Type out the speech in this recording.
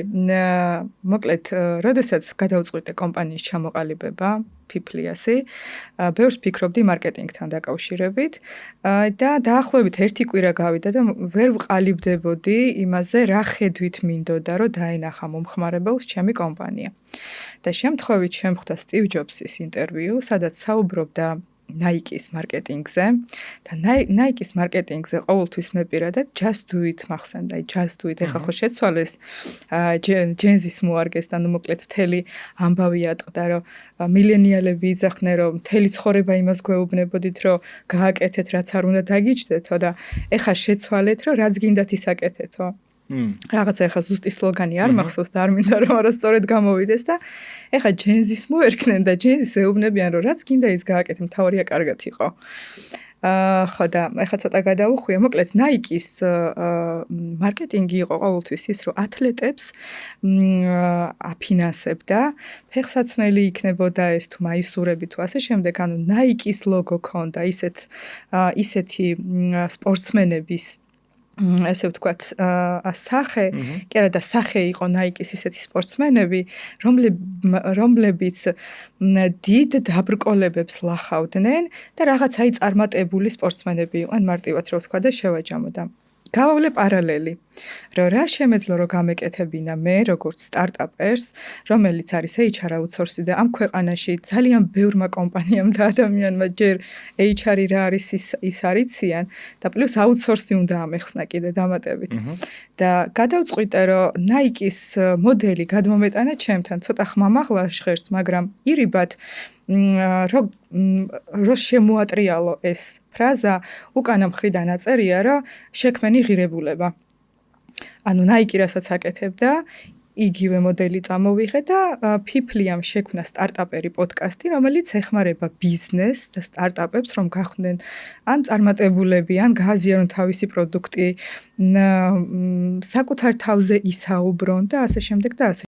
მოკლედ, როდესაც გადავწყვიტე კომპანიის ჩამოყალიბება, People-ი, ბევრს ფიქრობდი მარკეტინგთან დაკავშირებით და დაახლოებით 1 კვირა გავიდა და ვერ ვყალიბდებოდი იმაზე, რა ხედვით მინდოდა, რომ დაენახა მომხმარებელს ჩემი კომპანია. და შემთხვევით შემხვდა Steve Jobs-ის ინტერვიუ, სადაც საუბრობდა Nike-ის მარკეტინგზე და Nike-ის მარკეტინგზე ყოველთვის მე პირადად Just Do It მახსენდა, Just Do It. ეხლა ხო შეცვალეს ჯენზის მოარგეს და მოკლედ მთელი ამბავი ატყდა, რომ მილენიალები იძახდნენ, რომ მთელი ცხოვრება იმას გვეუბნებოდით, რომ გააკეთეთ, რაც არ უნდა დაგიჯდეთო და ეხლა შეცვალეთ, რომ რაც გინდათ ის აკეთეთო. რაღაცა ეხლა ზუსტი სლოგანი არ მახსოვს და არ მინდა რომ არასწორად გამოვიდეს და ეხლა ჯენზის მოერქნენ და ჯენზის ეუბნებიან რომ რაც გინდა ის გააკეთე, მთავარია კარგად იყო. ხო და ეხლა ცოტა გადავუხვია, მოკლედ Nike-ის მარკეტინგი იყო ყოველთვის ის, რომ ათლეტებს აფინანსებდა, ფეხსაცმელი იქნებოდა ეს თუ მაისურები თუ ასე შემდეგ, ანუ Nike-ის ლოგო ქონდა, ისეთი სპორტსმენების ესე ვთქვათ, სახე, კი არა და სახე იყო Nike-ის ისეთი სპორტსმენები, რომლებიც დიდ დაბრკოლებებს ლახავდნენ და რაღაც წარმატებული სპორტსმენები იყვნენ, მარტივად რო ვთქვა და შევაჯამო და გავავლე პარალელი, რომ რა შემეძლო რომ გამეკეთებინა მე, როგორც სტარტაპერს, რომელიც არის HR აუთსორსი და ამ ქვეყანაში ძალიან ბევრმა კომპანიამ და ადამიანმა ჯერ HR-ი რა არის ის არიციან და პლუს აუთსორსი უნდა ამეხსნა კიდე დამატებით. და გადავწყვიტე, რომ Nike-ის მოდელი გადმომეტანა ჩემთან, ცოტა ხმამაღლა ჟღერს, მაგრამ ირიბად რო შემოატრიალო ეს ფრაზა, უკანა მხრიდან აწერია, რომ შექმენი ღირებულება. ანუ Nike რასაც აკეთებდა, იგივე მოდელი წამოვიღე და People-ი შექმნა სტარტაპერი პოდკასტი, რომელიც ეხმარება ბიზნესს და სტარტაპებს, რომ გახდნენ ან წარმატებულები, ან გააზიარონ თავისი პროდუქტი, საკუთარ თავზე ისაუბრონ და ასე შემდეგ და ასე